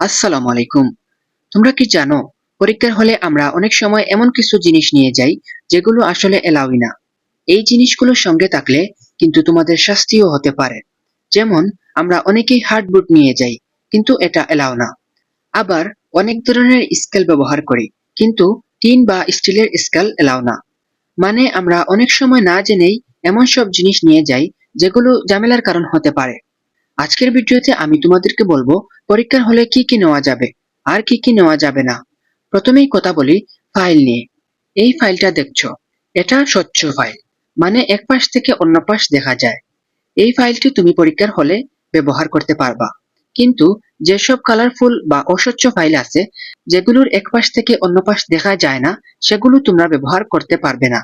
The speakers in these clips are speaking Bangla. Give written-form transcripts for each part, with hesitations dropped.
আসসালামু আলাইকুম। তোমরা কি জানো, পরীক্ষার হলে আমরা অনেক সময় এমন কিছু জিনিস নিয়ে যাই যেগুলো আসলে এলাউই না। এই জিনিসগুলো সঙ্গে থাকলে কিন্তু তোমাদের শাস্তিও হতে পারে। যেমন, আমরা অনেকেই হার্ড বুট নিয়ে যাই, কিন্তু এটা এলাও না। আবার অনেক ধরনের স্কেল ব্যবহার করি, কিন্তু টিন বা স্টিলের স্কেল এলাও না। মানে আমরা অনেক সময় না জেনেই এমন সব জিনিস নিয়ে যাই যেগুলো ঝামেলার কারণ হতে পারে। আজকের ভিডিওতে আমি তোমাদেরকে বলবো পরীক্ষার হলে কি কি নেওয়া যাবে আর কি কি নেওয়া যাবে না। প্রথমেই কথা বলি ফাইল নিয়ে। এই ফাইলটা দেখছো, এটা স্বচ্ছ ফাইল, মানে এক পাশ থেকে অন্য পাশ দেখা যায়। এই ফাইলটি তুমি পরীক্ষার হলে ব্যবহার করতে পারবা। কিন্তু যেসব কালারফুল বা অস্বচ্ছ ফাইল আছে, যেগুলোর এক পাশ থেকে অন্য পাশ দেখা যায় না, সেগুলো তোমরা ব্যবহার করতে পারবে না।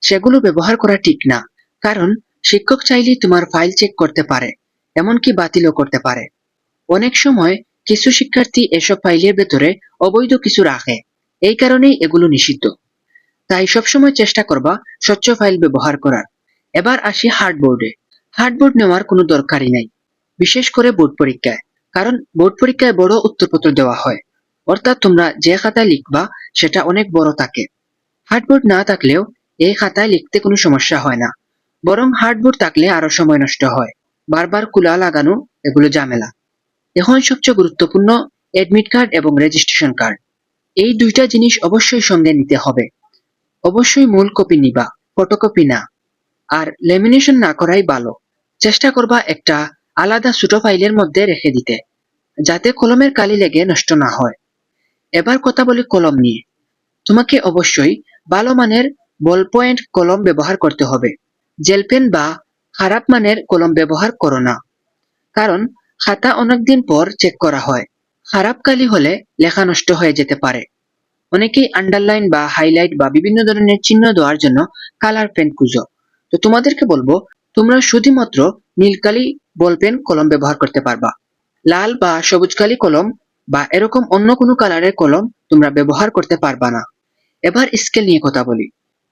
সেগুলো ব্যবহার করা ঠিক না, কারণ শিক্ষক চাইলেই তোমার ফাইল চেক করতে পারে, এমনকি বাতিলও করতে পারে। অনেক সময় কিছু শিক্ষার্থী এসব ফাইলের ভেতরে অবৈধ কিছু রাখে, এই কারণেই এগুলো নিষিদ্ধ। তাই সবসময় চেষ্টা করবা স্বচ্ছ ফাইল ব্যবহার করার। এবার আসি হার্ডবোর্ডে। হার্ডবোর্ড নেওয়ার কোনো দরকারই নাই, বিশেষ করে বোর্ড পরীক্ষায়। কারণ বোর্ড পরীক্ষায় বড় উত্তরপত্র দেওয়া হয়, অর্থাৎ তোমরা যে খাতায় লিখবা সেটা অনেক বড় থাকে। হার্ডবোর্ড না থাকলেও এই খাতায় লিখতে কোনো সমস্যা হয় না, বরং হার্ডবোর্ড থাকলে আরো সময় নষ্ট হয়, বারবার কুলা লাগানো, এগুলো ঝামেলা। এখন সবচেয়ে গুরুত্বপূর্ণ, অ্যাডমিট কার্ড এবং রেজিস্ট্রেশন কার্ড। এই দুইটা জিনিস অবশ্যই সঙ্গে নিতে হবে। অবশ্যই মূল কপি নিবা, ফটোকপি না। আর লেমিনেশন না করাই ভালো। চেষ্টা করবা একটা আলাদা ছোট ফাইলের মধ্যে রেখে দিতে, যাতে কলমের কালি লেগে নষ্ট না হয়। এবার কথা বলি কলম নিয়ে। তোমাকে অবশ্যই ভালো মানের বল পয়েন্ট কলম ব্যবহার করতে হবে। জেল পেন বা খারাপ মানের কলম ব্যবহার করো না, কারণ খাতা অনেকদিন পর চেক করা হয়। খারাপ কালি হলে লেখা নষ্ট হয়ে যেতে পারে। অনেকেই আন্ডারলাইন বা হাইলাইট বা বিভিন্ন ধরনের চিহ্ন দেওয়ার জন্য কালার পেন খুঁজো। তো তোমাদেরকে বলবো, তোমরা শুধুমাত্র নীল কালি বল পেন কলম ব্যবহার করতে পারবা। লাল বা সবুজ কালি কলম বা এরকম অন্য কোনো কালারের কলম তোমরা ব্যবহার করতে পারবা না। এবার স্কেল নিয়ে কথা বলি।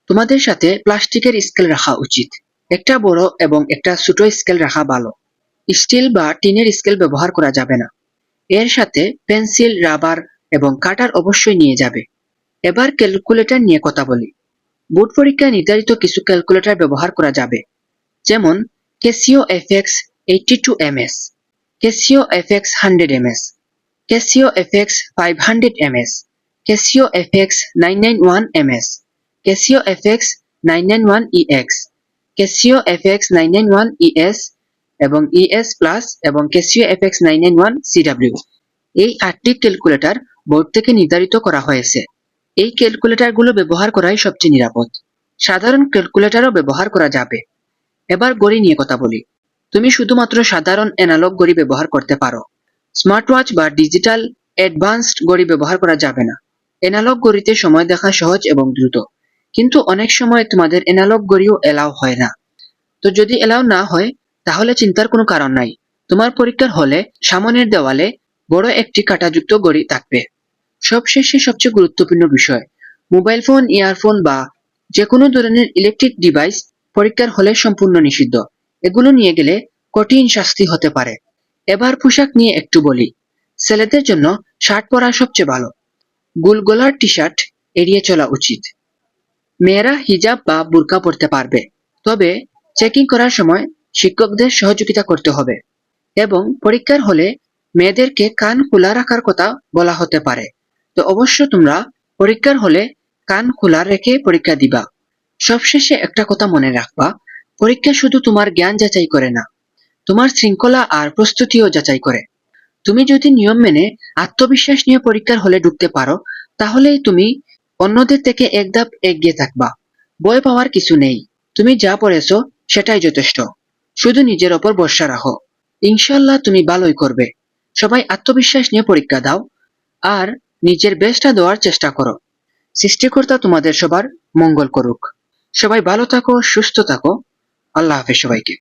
তোমাদের সাথে প্লাস্টিকের স্কেল রাখা উচিত। একটা বড় এবং একটা ছোট স্কেল রাখা ভালো। স্টিল বা টিনের স্কেল ব্যবহার করা যাবে না। এর সাথে পেন্সিল, রাবার এবং কাটার অবশ্যই নিয়ে যাবে। এবার ক্যালকুলেটর নিয়ে কথা বলি। বোর্ড পরীক্ষায় নির্ধারিত কিছু ক্যালকুলেটর ব্যবহার করা যাবে, যেমন Casio FX 82 ms, Casio FX 100 ms, Casio FX 500 ms, Casio FX 991 ms, Casio FX 991EX, Casio FX 991ES এবং ES প্লাস এবং ক্যাসিও FX 991CW। এই 8টি ক্যালকুলেটর বোর্ড থেকে নির্ধারিত করা হয়েছে। এই ক্যালকুলেটরগুলো ব্যবহার করাই সবচেয়ে নিরাপদ। সাধারণ ক্যালকুলেটরও ব্যবহার করা যাবে। এবার ঘড়ি নিয়ে কথা বলি। তুমি শুধুমাত্র সাধারণ অ্যানালগ ঘড়ি ব্যবহার করতে পারো। স্মার্ট ওয়াচ বা ডিজিটাল অ্যাডভান্সড ঘড়ি ব্যবহার করা যাবে না। অ্যানালগ ঘড়িতে সময় দেখা সহজ এবং দ্রুত, কিন্তু অনেক সময় তোমাদের অ্যানালগ ঘড়িও এলাও হয় না। তো যদি এলাও না হয়, তাহলে চিন্তার কোনো কারণ নাই। তোমার পরীক্ষার হলে সামনের দেওয়ালে বড় একটি কাঁটাযুক্ত ঘড়ি থাকবে। সবশেষে সবচেয়ে গুরুত্বপূর্ণ বিষয়, মোবাইল ফোন, ইয়ারফোন বা যে কোনো ধরনের ইলেকট্রিক ডিভাইস পরীক্ষার হলে সম্পূর্ণ নিষিদ্ধ। এগুলো নিয়ে গেলে কঠিন শাস্তি হতে পারে। এবার পোশাক নিয়ে একটু বলি। ছেলেদের জন্য শার্ট পরা সবচেয়ে ভালো। গোল গলার টি শার্ট এড়িয়ে চলা উচিত। মেয়েরা হিজাব বা বুরকা পরতে পারবে, তবে চেকিং করার সময় শিক্ষকদের সহযোগিতা করতে হবে। এবং পরীক্ষার হলে মেয়েদেরকে কান খোলা রাখার কথা বলা হতে পারে। তো অবশ্য তোমরা পরীক্ষার হলে কান খোলা রেখে পরীক্ষা দিবা। সবশেষে একটা কথা মনে রাখবা, পরীক্ষা শুধু তোমার জ্ঞান যাচাই করে না, তোমার শৃঙ্খলা আর প্রস্তুতিও যাচাই করে। তুমি যদি নিয়ম মেনে আত্মবিশ্বাস নিয়ে পরীক্ষার হলে ঢুকতে পারো, তাহলেই তুমি অন্যদের থেকে এক ধাপ এগিয়ে থাকবা। ভয় পাওয়ার কিছু নেই। তুমি যা পড়েছো সেটাই যথেষ্ট। শুধু নিজের ওপর ভরসা রাখো। ইনশাআল্লাহ তুমি ভালোই করবে। সবাই আত্মবিশ্বাস নিয়ে পরীক্ষা দাও আর নিজের বেস্টটা দেওয়ার চেষ্টা করো। সৃষ্টিকর্তা তোমাদের সবার মঙ্গল করুক। সবাই ভালো থাকো, সুস্থ থাকো। আল্লাহ হাফেজ সবাইকে।